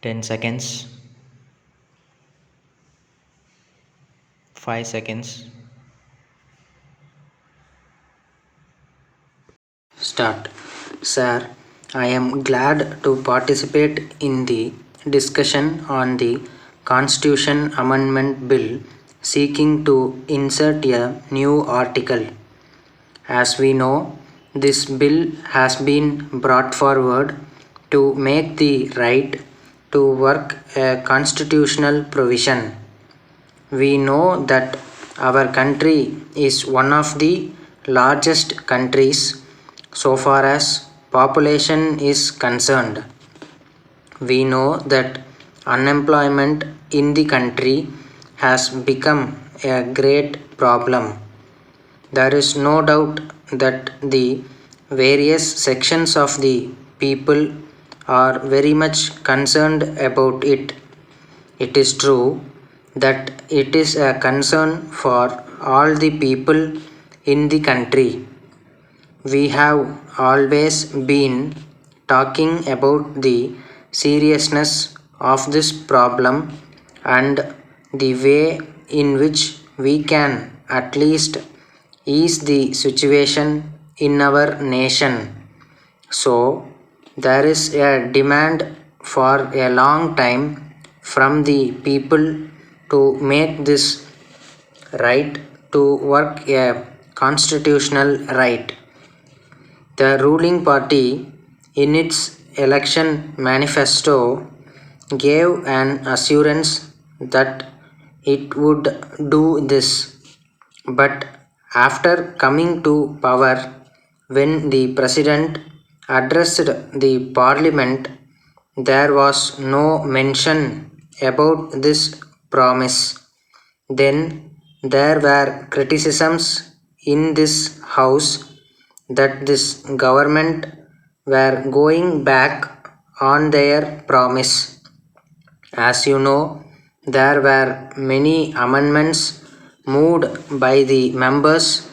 10 seconds, 5 seconds. Start. Sir, I am glad to participate in the discussion on the Constitution Amendment Bill seeking to insert a new article. As we know, this bill has been brought forward to make the right to work a constitutional provision. We know that our country is one of the largest countries so far as population is concerned. We know that unemployment in the country has become a great problem. There is no doubt that the various sections of the people are very much concerned about it. It is true that it is a concern for all the people in the country. We have always been talking about the seriousness of this problem and the way in which we can at least ease the situation in our nation. So, there is a demand for a long time from the people to make this right to work a constitutional right. The ruling party, in its election manifesto, gave an assurance that it would do this. But after coming to power, when the president addressed the parliament, there was no mention about this promise. Then there were criticisms in this house that this government were going back on their promise. As you know, there were many amendments moved by the members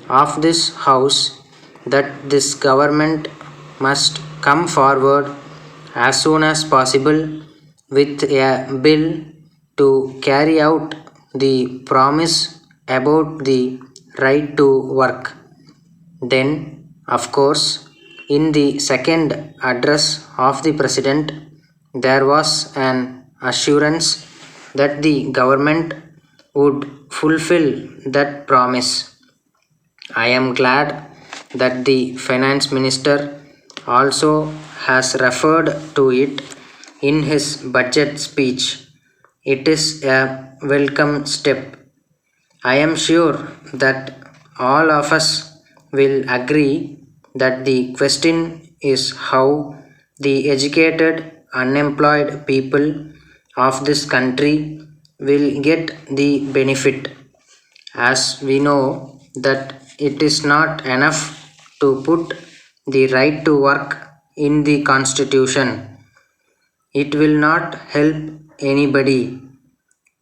of this house that this government must come forward as soon as possible with a bill to carry out the promise about the right to work. Then, of course, in the second address of the president, there was an assurance that the government would fulfill that promise. I am glad that the finance minister also has referred to it in his budget speech. It is a welcome step. I am sure that all of us will agree that the question is how the educated, unemployed people of this country will get the benefit. As we know that it is not enough to put the right to work in the constitution. It will not help anybody.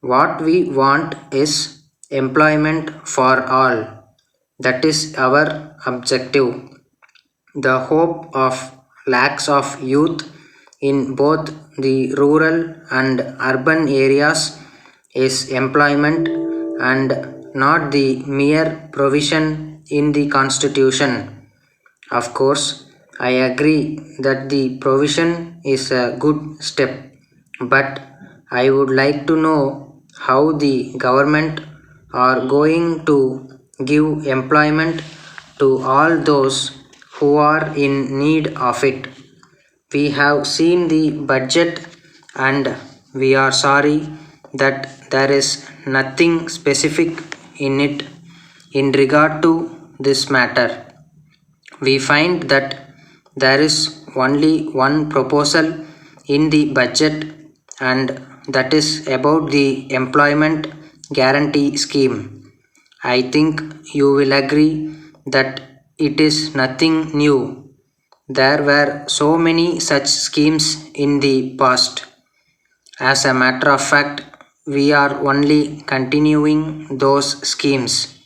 What we want is employment for all. That is our objective. The hope of lakhs of youth in both the rural and urban areas is employment and not the mere provision in the constitution. Of course, I agree that the provision is a good step, but I would like to know how the government are going to give employment to all those who are in need of it. We have seen the budget and we are sorry that there is nothing specific in it in regard to this matter. We find that there is only one proposal in the budget, and that is about the employment guarantee scheme. I think you will agree that it is nothing new. There were so many such schemes in the past. As a matter of fact, we are only continuing those schemes.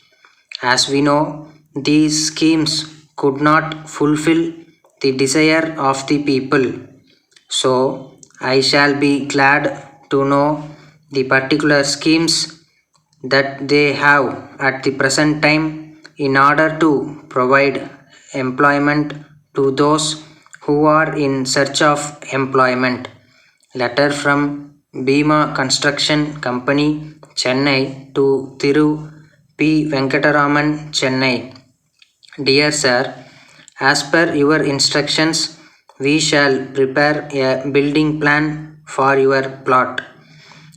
As we know, these schemes could not fulfill the desire of the people. So, I shall be glad to know the particular schemes that they have at the present time in order to provide employment to those who are in search of employment. Letter from Bhima Construction Company, Chennai to Thiru P. Venkataraman, Chennai. Dear Sir, as per your instructions, we shall prepare a building plan for your plot.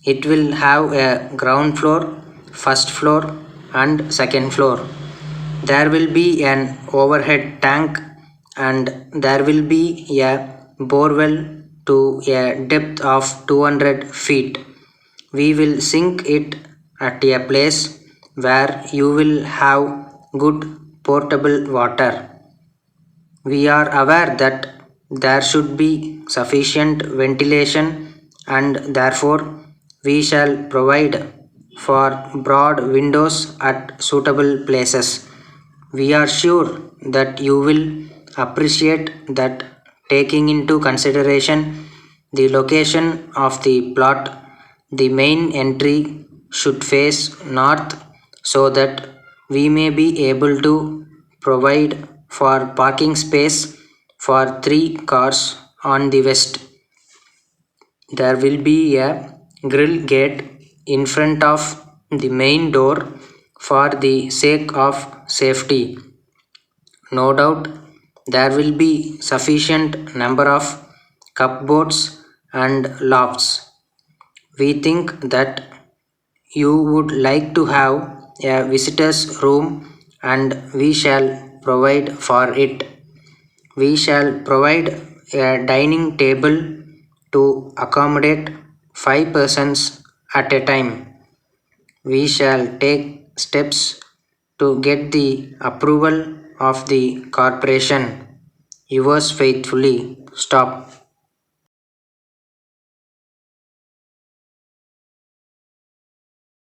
It will have a ground floor, first floor, and second floor. There will be an overhead tank and there will be a borewell to a depth of 200 feet. We will sink it at a place where you will have good portable water. We are aware that there should be sufficient ventilation and therefore we shall provide for broad windows at suitable places. We are sure that you will appreciate that taking into consideration the location of the plot, the main entry should face north so that we may be able to provide for parking space for 3 cars on the west. There will be a grill gate in front of the main door for the sake of safety. No doubt there will be sufficient number of cupboards and lofts. We think that you would like to have a visitor's room and we shall provide for it. We shall provide a dining table to accommodate 5 persons at a time. We shall take steps to get the approval of the corporation. Yours faithfully, Stop.